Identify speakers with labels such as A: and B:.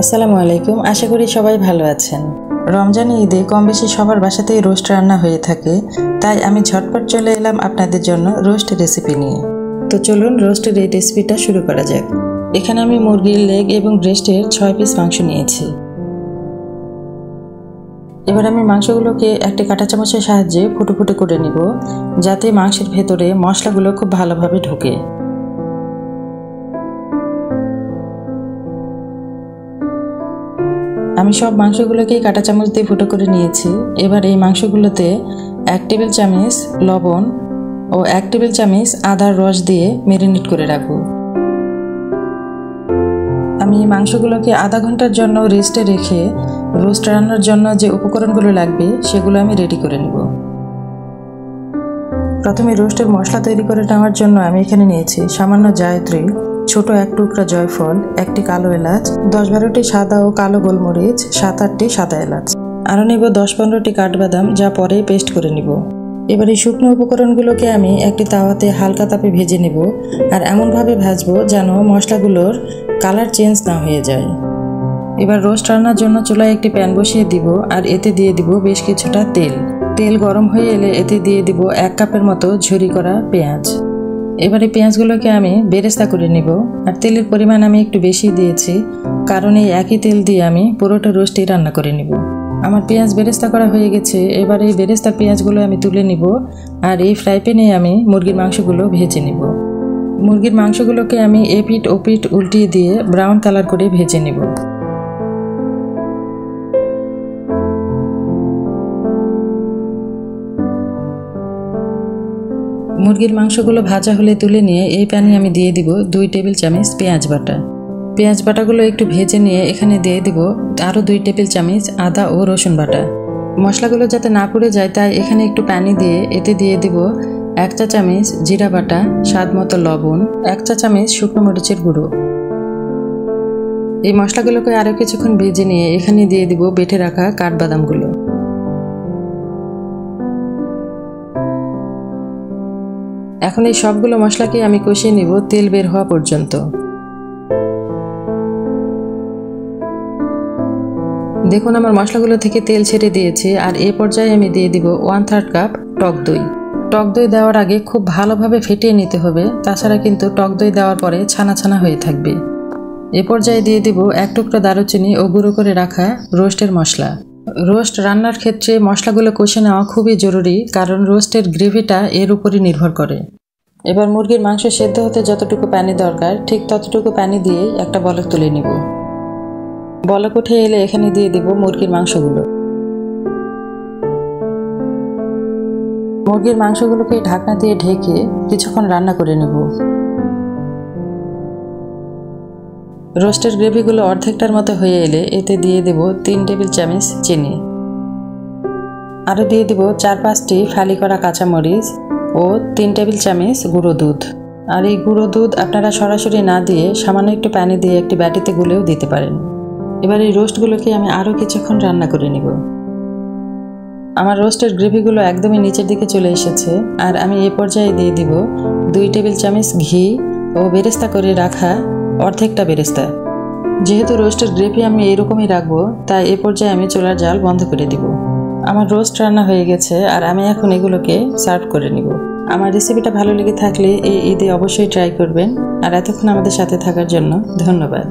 A: আসসালামু আলাইকুম। আশা করি সবাই ভালো আছেন। রমজানে ঈদে কম বেশি সবার বাসাতেই রোস্ট রান্না হয়ে থাকে, তাই আমি ঝটপট চলে এলাম আপনাদের জন্য রোস্ট রেসিপি নিয়ে। তো চলুন রোস্টের এই রেসিপিটা শুরু করা যাক। এখানে আমি মুরগির লেগ এবং ব্রেস্টের 6 পিস মাংস নিয়েছি। এবার আমি মাংসগুলোকে একটি কাঁটা চামচের সাহায্যে ফুটো ফুটো করে নিব, যাতে মাংসের ভেতরে মশলাগুলো খুব ভালোভাবে ঢোকে। আমি সব মাংসগুলোকেই কাঁটা চামচ দিয়ে ফুটো করে নিয়েছি। এবার এই মাংসগুলোতে 1 টেবিল চামচ লবণ ও 1 টেবিল চামচ আদার রস দিয়ে ম্যারিনেট করে রাখবো। আমি এই মাংসগুলোকে আধা ঘন্টার জন্য রেস্টে রেখে রোস্ট রান্নার জন্য যে উপকরণগুলো লাগবে সেগুলো আমি রেডি করে নিব। প্রথমে রোস্টের মশলা তৈরি করে নেওয়ার জন্য আমি এখানে নিয়েছি সামান্য জায়ত্রী, ছোট 1 টুকরা জয়ফল, 1টি কালো এলাচ, 10-12টি সাদা ও কালো গোলমরিচ, 7-8টি সাদা এলাচ। আরও নেব 10-15টি কাঠবাদাম, যা পরে পেস্ট করে নিব। এবার এই শুকনো উপকরণগুলোকে আমি একটি তাওয়াতে হালকা তাপে ভেজে নেব, আর এমনভাবে ভাজবো যেন মশলাগুলোর কালার চেঞ্জ না হয়ে যায়। এবার রোস্ট রান্নার জন্য চুলায় একটি প্যান বসিয়ে দিব, আর এতে দিয়ে দিব বেশ কিছুটা তেল। তেল গরম হয়ে এলে এতে দিয়ে দিব 1 কাপের মতো ঝুরি করা পেঁয়াজ। এবারে পেঁয়াজগুলোকে আমি বেরেস্তা করে নিব, আর তেলের পরিমাণ আমি একটু বেশি দিয়েছি, কারণ এই একই তেল দিয়ে আমি পুরোটা রোস্টই রান্না করে নিব। আমার পেঁয়াজ বেরেস্তা করা হয়ে গেছে। এবার এই বেরেস্তার পেঁয়াজগুলো আমি তুলে নিব, আর এই ফ্রাই প্যানে আমি মুরগির মাংসগুলো ভেজে নিব। মুরগির মাংসগুলোকে আমি এপিঠ ওপিঠ উল্টিয়ে দিয়ে ব্রাউন কালার করে ভেজে নিব। মুরগির মাংসগুলো ভাজা হলে তুলে নিয়ে এই প্যানে আমি দিয়ে দিব 2 টেবিল চামচ পেঁয়াজ বাটা। পেঁয়াজ বাটাগুলো একটু ভেজে নিয়ে এখানে দিয়ে দিব আরও 2 টেবিল চামচ আদা ও রসুন বাটা। মশলাগুলো যাতে না পুড়ে যায় তাই এখানে একটু পানি দিয়ে এতে দিয়ে দিব 1 চা চামচ জিরা বাটা, স্বাদ মতো লবণ, 1 চা চামচ শুকনো মরিচের গুঁড়ো। এই মশলাগুলোকে আরও কিছুক্ষণ ভেজে নিয়ে এখানে দিয়ে দিব বেটে রাখা কাঠবাদামগুলো। এখন এই সবগুলো মশলাকে আমি কষিয়ে নিব তেল বের হওয়া পর্যন্ত। দেখুন আমার মশলাগুলো থেকে তেল ছেড়ে দিয়েছে, আর এই পর্যায়ে আমি দিয়ে দিব 1/3 কাপ টক দই। টক দই দেওয়ার আগে খুব ভালোভাবে ফেটিয়ে নিতে হবে, তাছাড়া কিন্তু টক দই দেওয়ার পরে ছানা ছানা হয়ে থাকবে। এ পর্যায়ে দিয়ে দিব 1 টুকরো দারুচিনি ও গুঁড়ো করে রাখা রোস্টের মশলা। রোস্ট রান্নার ক্ষেত্রে মশলাগুলো কষে নেওয়া খুবই জরুরি, কারণ রোস্টের গ্রেভিটা এর উপরই নির্ভর করে। এবার মুরগির মাংস সেদ্ধ হতে যতটুকু পানি দরকার ঠিক ততটুকু পানি দিয়ে একটা বলক তুলে নিব। বলক উঠে এলে এখানে দিয়ে দিব মুরগির মাংসগুলো। মুরগির মাংসগুলোকে ঢাকনা দিয়ে ঢেকে কিছুক্ষণ রান্না করে নেব। রোস্টের গ্রেভিগুলো অর্ধেকটার মতো হয়ে এলে এতে দিয়ে দেব 3 টেবিল চামচ চিনি। আরও দিয়ে দেব 4-5টি ফালি করা কাঁচামরিচ ও 3 টেবিল চামচ গুঁড়ো দুধ। আর এই গুঁড়ো দুধ আপনারা সরাসরি না দিয়ে সামান্য একটু পানি দিয়ে একটি বাটিতে গুলেও দিতে পারেন। এবার এই রোস্টগুলোকে আমি আরও কিছুক্ষণ রান্না করে নিব। আমার রোস্টের গ্রেভিগুলো একদমই নিচের দিকে চলে এসেছে, আর আমি এই পর্যায়ে দিয়ে দিব 2 টেবিল চামচ ঘি ও বেরেস্তা করে রাখা অর্ধেকটা বেরেস্তা। যেহেতু রোস্টের গ্রেভি আমি এরকমই রাখবো, তাই এ পর্যায়ে আমি চুলার জাল বন্ধ করে দিব। আমার রোস্ট রান্না হয়ে গেছে, আর আমি এখন এগুলোকে সার্ভ করে নিব। আমার রেসিপিটা ভালো লেগে থাকলে এই ঈদে অবশ্যই ট্রাই করবেন, আর এতক্ষণ আমাদের সাথে থাকার জন্য ধন্যবাদ।